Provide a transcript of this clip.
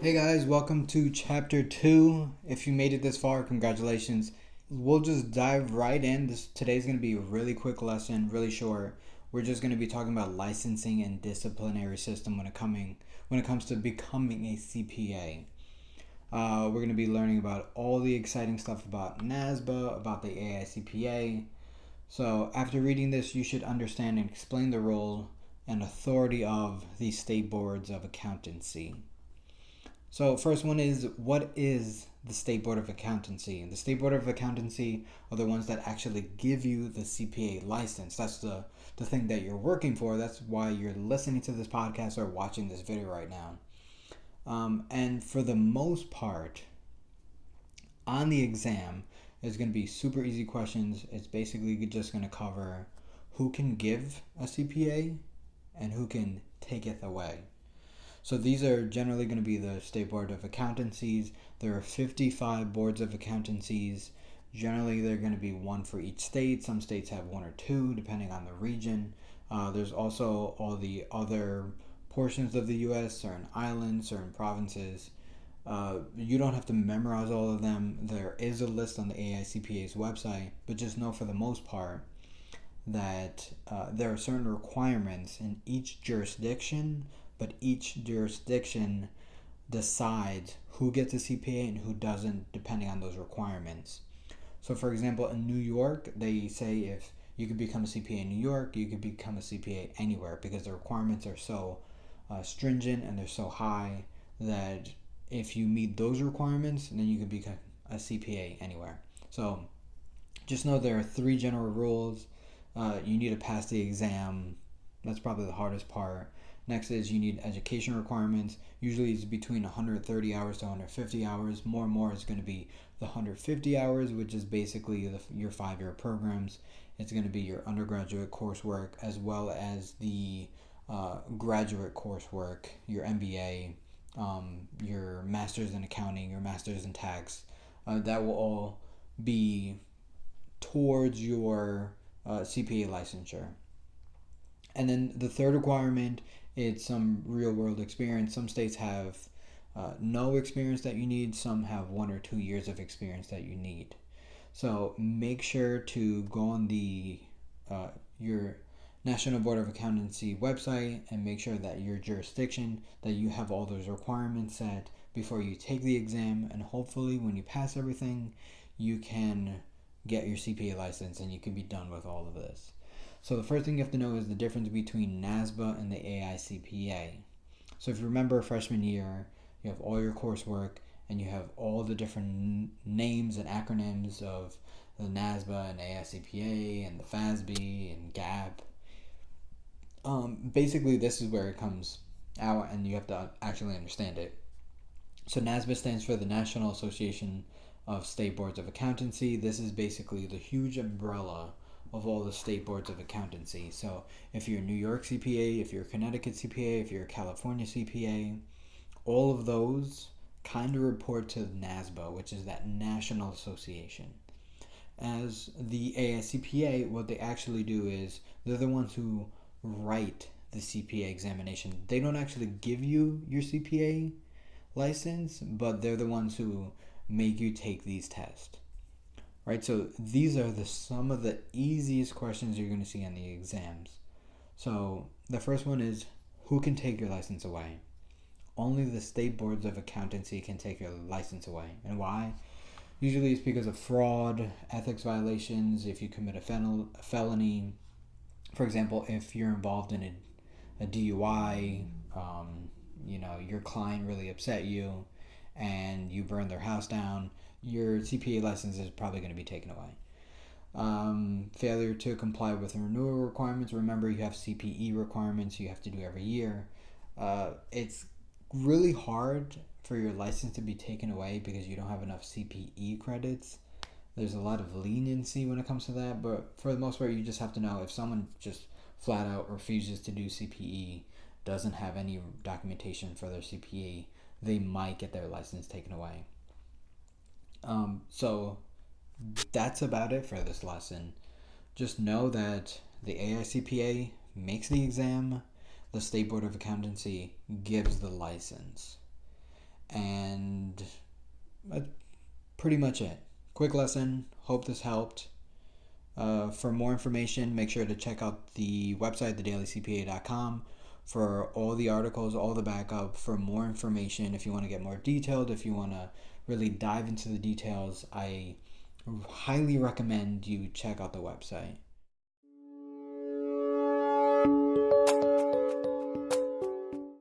Hey guys, welcome to chapter 2. If you made it this far, congratulations. We'll just dive right in. Today's going to be a really quick lesson, really short. We're just going to be talking about licensing and disciplinary system when it comes to becoming a CPA. We're going to be learning about all the exciting stuff about NASBA, about the AICPA. So after reading this, you should understand and explain the role and authority of the state boards of accountancy. So first one is, what is the State Board of Accountancy? And the State Board of Accountancy are the ones that actually give you the CPA license. That's the thing that you're working for. That's why you're listening to this podcast or watching this video right now. And for the most part, on the exam, it's going to be super easy questions. It's basically just going to cover who can give a CPA and who can take it away. So these are generally going to be the State Board of Accountancies. There are 55 boards of accountancies. Generally, they're going to be one for each state. Some states have one or two, depending on the region. There's also all the other portions of the U.S., certain islands, certain provinces. You don't have to memorize all of them. There is a list on the AICPA's website, but just know for the most part that there are certain requirements in each jurisdiction, but each jurisdiction decides who gets a CPA and who doesn't, depending on those requirements. So for example, in New York, they say if you could become a CPA in New York, you could become a CPA anywhere, because the requirements are so stringent and they're so high that if you meet those requirements, then you could become a CPA anywhere. So just know there are 3 general rules. You need to pass the exam. That's probably the hardest part. Next is you need education requirements. Usually it's between 130 hours to 150 hours. More and more is going to be the 150 hours, which is basically your 5-year programs. It's going to be your undergraduate coursework as well as the graduate coursework, your MBA, your master's in accounting, your master's in tax. That will all be towards your CPA licensure. And then the third requirement, it's some real world experience. Some states have no experience that you need. Some have 1 or 2 years of experience that you need. So make sure to go on the your National Board of Accountancy website and make sure that your jurisdiction, that you have all those requirements set before you take the exam. And hopefully when you pass everything, you can get your CPA license and you can be done with all of this. So the first thing you have to know is the difference between NASBA and the AICPA. So if you remember freshman year, you have all your coursework and you have all the different names and acronyms of the NASBA and AICPA and the FASB and GAAP. Basically, this is where it comes out and you have to actually understand it. So NASBA stands for the National Association of State Boards of Accountancy. This is basically the huge umbrella of all the state boards of accountancy. So if you're a New York CPA, if you're a Connecticut CPA, if you're a California CPA, all of those kind of report to NASBA, which is that national association. As the AICPA, what they actually do is they're the ones who write the CPA examination. They don't actually give you your CPA license, but they're the ones who make you take these tests. Right, so these are some of the easiest questions you're going to see on the exams. So the first one is, who can take your license away? Only the state boards of accountancy can take your license away. And why? Usually it's because of fraud, ethics violations, if you commit a felony. For example, if you're involved in a DUI, your client really upset you and you burn their house down, your CPA license is probably going to be taken away. Failure to comply with renewal requirements. Remember, you have CPE requirements you have to do every year. It's really hard for your license to be taken away because you don't have enough CPE credits. There's a lot of leniency when it comes to that, but for the most part, you just have to know if someone just flat out refuses to do CPE, doesn't have any documentation for their CPE, they might get their license taken away. So that's about it for this lesson. Just know that the AICPA makes the exam, the State Board of Accountancy gives the license. And that's pretty much it. Quick lesson. Hope this helped. For more information, make sure to check out the website, thedailycpa.com, for all the articles, all the backup, for more information. If you want to get more detailed, if you want to really dive into the details, I highly recommend you check out the website.